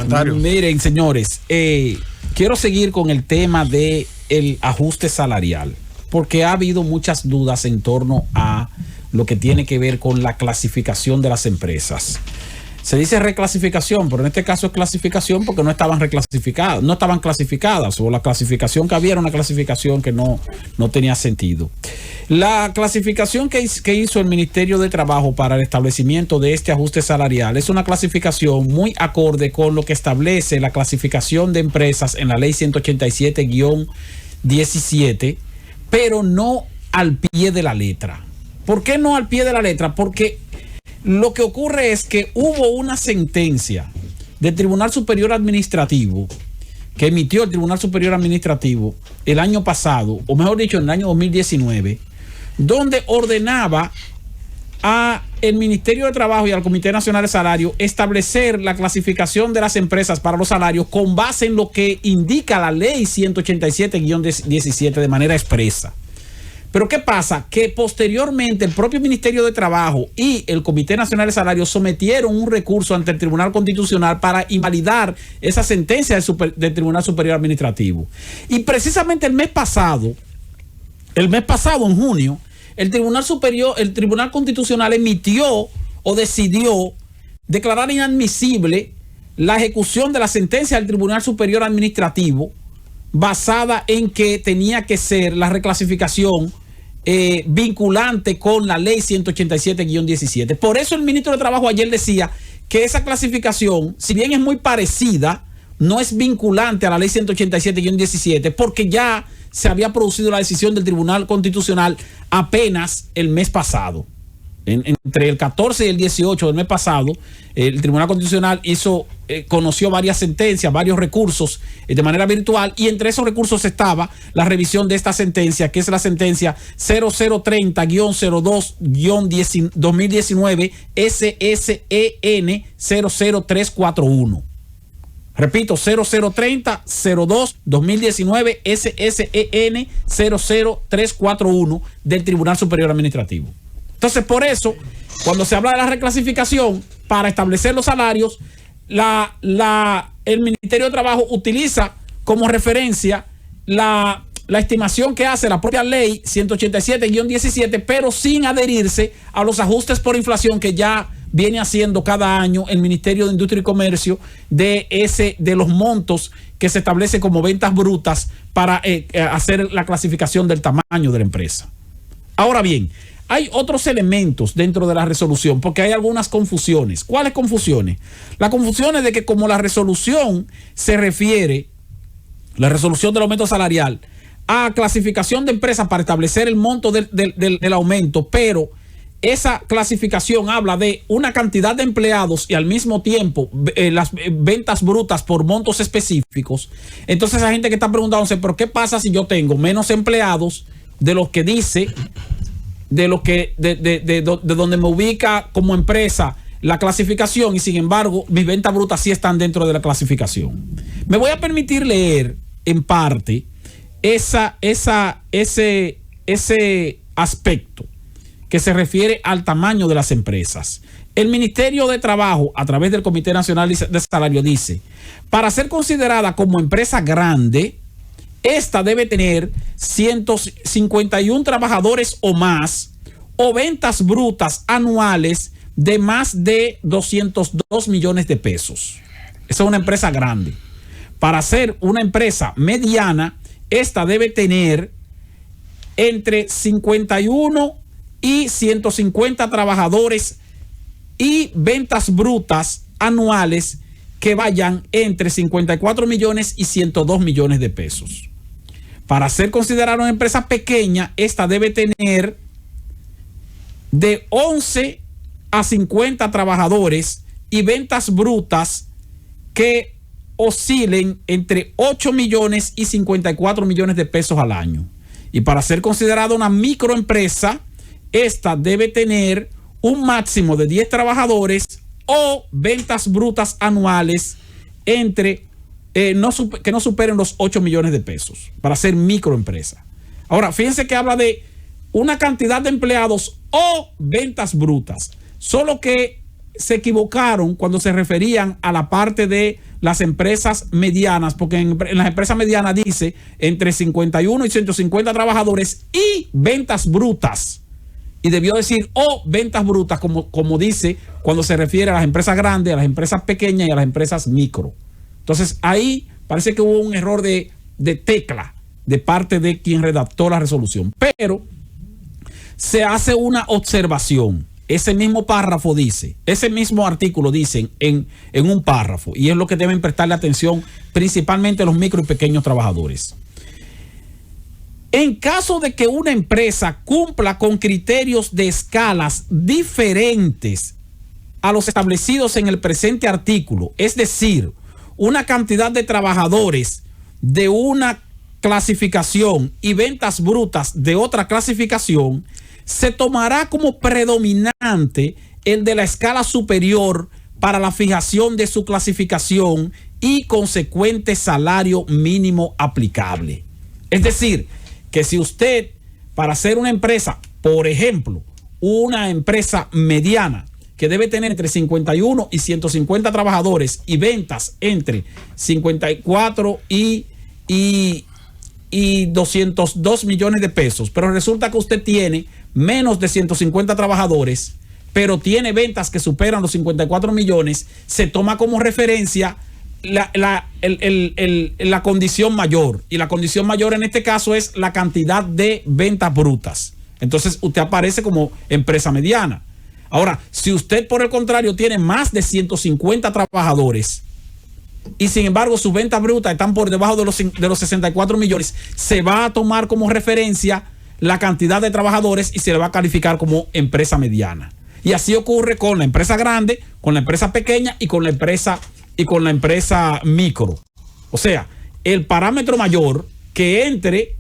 comentario. Miren, señores, quiero seguir con el tema del ajuste salarial, porque ha habido muchas dudas en torno a lo que tiene que ver con la clasificación de las empresas. Se dice reclasificación, pero en este caso es clasificación porque no estaban reclasificadas, no estaban clasificadas, o la clasificación que había era una clasificación que no tenía sentido. La clasificación que hizo el Ministerio de Trabajo para el establecimiento de este ajuste salarial es una clasificación muy acorde con lo que establece la clasificación de empresas en la ley 187-17, pero no al pie de la letra. ¿Por qué no al pie de la letra? Porque lo que ocurre es que hubo una sentencia del Tribunal Superior Administrativo que emitió el Tribunal Superior Administrativo el año pasado, o mejor dicho, en el año 2019, donde ordenaba al Ministerio de Trabajo y al Comité Nacional de Salario establecer la clasificación de las empresas para los salarios con base en lo que indica la ley 187-17 de manera expresa. Pero ¿qué pasa? Que posteriormente el propio Ministerio de Trabajo y el Comité Nacional de Salarios sometieron un recurso ante el Tribunal Constitucional para invalidar esa sentencia del Tribunal Superior Administrativo. Y precisamente el mes pasado, en junio, el Tribunal Constitucional emitió o decidió declarar inadmisible la ejecución de la sentencia del Tribunal Superior Administrativo basada en que tenía que ser la reclasificación vinculante con la ley 187-17. Por eso el ministro de Trabajo ayer decía que esa clasificación, si bien es muy parecida, no es vinculante a la ley 187-17 porque ya se había producido la decisión del Tribunal Constitucional apenas el mes pasado. Entre el 14 y el 18 del mes pasado, el Tribunal Constitucional conoció varias sentencias, varios recursos de manera virtual, y entre esos recursos estaba la revisión de esta sentencia, que es la sentencia 0030-02-2019 SSEN 00341. Repito, 0030-02-2019 SSEN 00341 del Tribunal Superior Administrativo. Entonces, por eso, cuando se habla de la reclasificación para establecer los salarios, el Ministerio de Trabajo utiliza como referencia la estimación que hace la propia ley 187-17, pero sin adherirse a los ajustes por inflación que ya viene haciendo cada año el Ministerio de Industria y Comercio de los montos que se establece como ventas brutas para hacer la clasificación del tamaño de la empresa. Ahora bien, hay otros elementos dentro de la resolución porque hay algunas confusiones. ¿Cuáles confusiones? La confusión es de que como la resolución se refiere, la resolución del aumento salarial, a clasificación de empresas para establecer el monto del aumento, pero esa clasificación habla de una cantidad de empleados y al mismo tiempo las ventas brutas por montos específicos. Entonces hay gente que está preguntándose, ¿pero qué pasa si yo tengo menos empleados de los que dice, de donde me ubica como empresa la clasificación, y sin embargo mis ventas brutas sí están dentro de la clasificación? Me voy a permitir leer en parte ese aspecto que se refiere al tamaño de las empresas. El Ministerio de Trabajo, a través del Comité Nacional de Salario, dice: para ser considerada como empresa grande, esta debe tener 151 trabajadores o más, o ventas brutas anuales de más de 202 millones de pesos. Esa es una empresa grande. Para ser una empresa mediana, esta debe tener entre 51 y 150 trabajadores y ventas brutas anuales que vayan entre 54 millones y 102 millones de pesos. Para ser considerada una empresa pequeña, esta debe tener de 11 a 50 trabajadores y ventas brutas que oscilen entre 8 millones y 54 millones de pesos al año. Y para ser considerada una microempresa, esta debe tener un máximo de 10 trabajadores o ventas brutas anuales que no superen los 8 millones de pesos para ser microempresa. Ahora, fíjense que habla de una cantidad de empleados o ventas brutas. Solo que se equivocaron cuando se referían a la parte de las empresas medianas, porque en las empresas medianas dice entre 51 y 150 trabajadores y ventas brutas. Y debió decir ventas brutas, como dice cuando se refiere a las empresas grandes, a las empresas pequeñas y a las empresas micro. Entonces ahí parece que hubo un error de tecla de parte de quien redactó la resolución. Pero se hace una observación. Ese mismo párrafo dice, ese mismo artículo dice en un párrafo, y es lo que deben prestarle atención principalmente los micro y pequeños trabajadores. En caso de que una empresa cumpla con criterios de escalas diferentes a los establecidos en el presente artículo, es decir, una cantidad de trabajadores de una clasificación y ventas brutas de otra clasificación, se tomará como predominante el de la escala superior para la fijación de su clasificación y consecuente salario mínimo aplicable. Es decir, que si usted, para hacer una empresa, por ejemplo, una empresa mediana que debe tener entre 51 y 150 trabajadores y ventas entre 54 y 202 millones de pesos, pero resulta que usted tiene menos de 150 trabajadores, pero tiene ventas que superan los 54 millones, se toma como referencia la condición mayor. Y la condición mayor en este caso es la cantidad de ventas brutas. Entonces usted aparece como empresa mediana. Ahora, si usted por el contrario tiene más de 150 trabajadores y sin embargo sus ventas brutas están por debajo de los 64 millones, se va a tomar como referencia la cantidad de trabajadores y se le va a calificar como empresa mediana. Y así ocurre con la empresa grande, con la empresa pequeña y con la empresa micro. O sea, el parámetro mayor que entre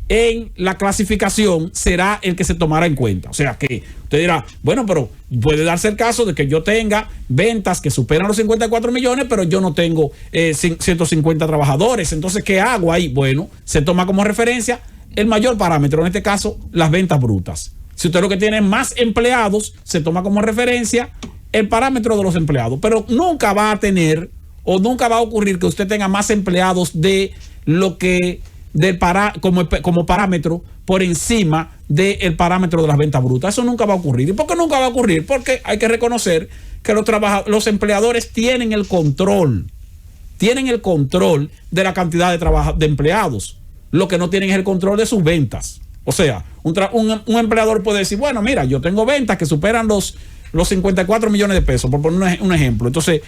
en la clasificación será el que se tomará en cuenta. O sea que usted dirá, bueno, pero puede darse el caso de que yo tenga ventas que superan los 54 millones, pero yo no tengo 150 trabajadores. Entonces, ¿qué hago ahí? Bueno, se toma como referencia el mayor parámetro, en este caso, las ventas brutas. Si usted lo que tiene más empleados, se toma como referencia el parámetro de los empleados, pero nunca va a tener o nunca va a ocurrir que usted tenga más empleados de lo que como parámetro por encima del parámetro de las ventas brutas. Eso nunca va a ocurrir. ¿Y por qué nunca va a ocurrir? Porque hay que reconocer que los empleadores tienen el control de la cantidad de empleados. Lo que no tienen es el control de sus ventas. O sea, un empleador puede decir, bueno, mira, yo tengo ventas que superan los 54 millones de pesos, por poner un ejemplo. Entonces,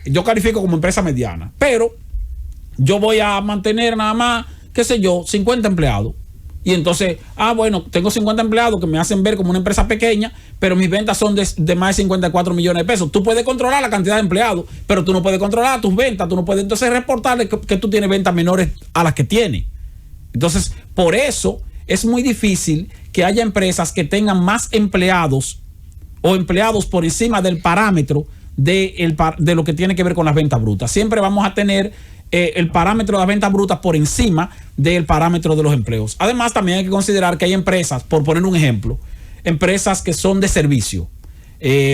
yo califico como empresa mediana, pero yo voy a mantener nada más, qué sé yo, 50 empleados. Y entonces, bueno, tengo 50 empleados que me hacen ver como una empresa pequeña, pero mis ventas son de más de 54 millones de pesos. Tú puedes controlar la cantidad de empleados, pero tú no puedes controlar tus ventas. Tú no puedes entonces reportarle que tú tienes ventas menores a las que tienes. Entonces, por eso es muy difícil que haya empresas que tengan más empleados o empleados por encima del parámetro de lo que tiene que ver con las ventas brutas. Siempre vamos a tener el parámetro de las ventas brutas por encima del parámetro de los empleos. Además, también hay que considerar que hay empresas, por poner un ejemplo, empresas que son de servicio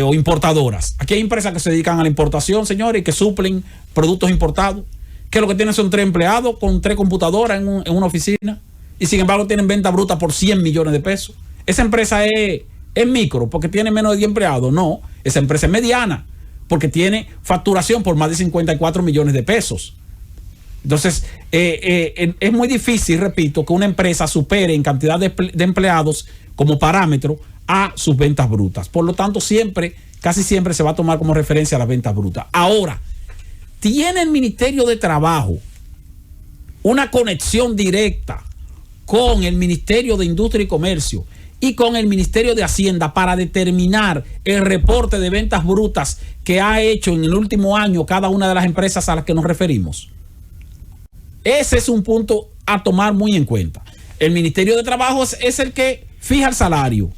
o importadoras. Aquí hay empresas que se dedican a la importación, señores, y que suplen productos importados, que lo que tienen son 3 empleados con 3 computadoras en una oficina, y sin embargo tienen venta bruta por 100 millones de pesos. Esa empresa es micro porque tiene menos de 10 empleados. No, esa empresa es mediana porque tiene facturación por más de 54 millones de pesos. Entonces, es muy difícil, repito, que una empresa supere en cantidad de empleados como parámetro a sus ventas brutas. Por lo tanto, casi siempre se va a tomar como referencia a las ventas brutas. Ahora, ¿tiene el Ministerio de Trabajo una conexión directa con el Ministerio de Industria y Comercio y con el Ministerio de Hacienda para determinar el reporte de ventas brutas que ha hecho en el último año cada una de las empresas a las que nos referimos? Ese es un punto a tomar muy en cuenta. El Ministerio de Trabajo es el que fija el salario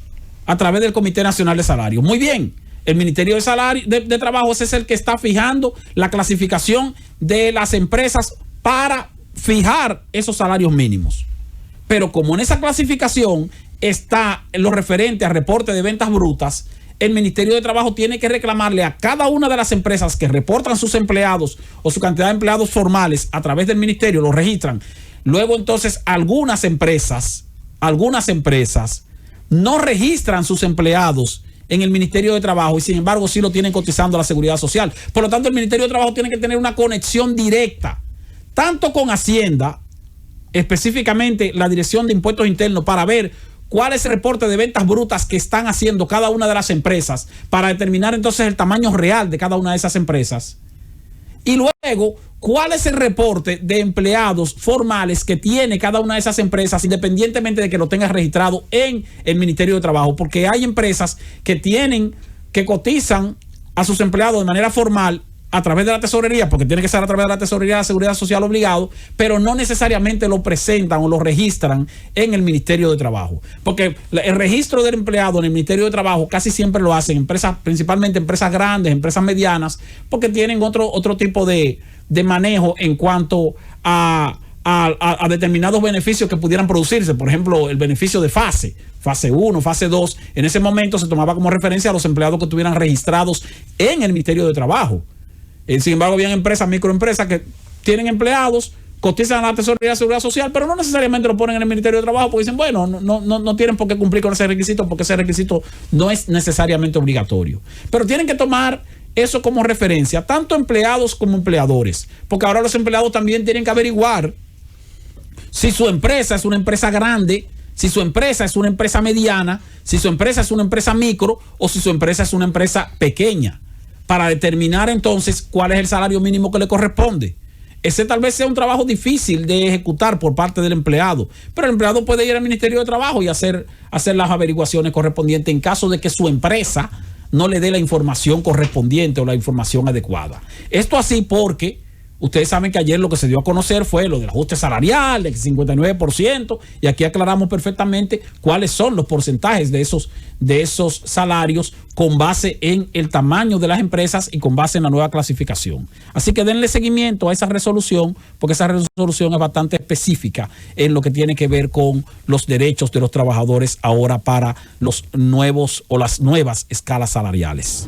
a través del Comité Nacional de Salarios. Muy bien. El Ministerio de Trabajo es el que está fijando la clasificación de las empresas para fijar esos salarios mínimos. Pero como en esa clasificación está lo referente a reporte de ventas brutas, el Ministerio de Trabajo tiene que reclamarle a cada una de las empresas que reportan sus empleados o su cantidad de empleados formales a través del ministerio, lo registran. Luego entonces algunas empresas no registran sus empleados en el Ministerio de Trabajo y sin embargo sí lo tienen cotizando a la Seguridad Social. Por lo tanto, el Ministerio de Trabajo tiene que tener una conexión directa, tanto con Hacienda, específicamente la Dirección de Impuestos Internos, para ver cuál es el reporte de ventas brutas que están haciendo cada una de las empresas, para determinar entonces el tamaño real de cada una de esas empresas. Y luego, ¿cuál es el reporte de empleados formales que tiene cada una de esas empresas, independientemente de que lo tenga registrado en el Ministerio de Trabajo? Porque hay empresas que cotizan a sus empleados de manera formal a través de la tesorería, porque tiene que ser a través de la tesorería de la Seguridad Social obligado, pero no necesariamente lo presentan o lo registran en el Ministerio de Trabajo. Porque el registro del empleado en el Ministerio de Trabajo casi siempre lo hacen empresas, principalmente empresas grandes, empresas medianas, porque tienen otro tipo de manejo en cuanto a determinados beneficios que pudieran producirse. Por ejemplo, el beneficio de fase 1, fase 2, en ese momento se tomaba como referencia a los empleados que estuvieran registrados en el Ministerio de Trabajo. Sin embargo, había empresas, microempresas que tienen empleados, cotizan a la Tesorería de Seguridad Social, pero no necesariamente lo ponen en el Ministerio de Trabajo porque dicen, bueno, no tienen por qué cumplir con ese requisito porque ese requisito no es necesariamente obligatorio. Pero tienen que tomar eso como referencia, tanto empleados como empleadores, porque ahora los empleados también tienen que averiguar si su empresa es una empresa grande, si su empresa es una empresa mediana, si su empresa es una empresa micro o si su empresa es una empresa pequeña, para determinar entonces cuál es el salario mínimo que le corresponde. Ese tal vez sea un trabajo difícil de ejecutar por parte del empleado, pero el empleado puede ir al Ministerio de Trabajo y hacer las averiguaciones correspondientes en caso de que su empresa no le dé la información correspondiente o la información adecuada. Esto así porque ustedes saben que ayer lo que se dio a conocer fue lo del ajuste salarial del 59%, y aquí aclaramos perfectamente cuáles son los porcentajes de esos salarios con base en el tamaño de las empresas y con base en la nueva clasificación. Así que denle seguimiento a esa resolución, porque esa resolución es bastante específica en lo que tiene que ver con los derechos de los trabajadores ahora para los nuevos o las nuevas escalas salariales.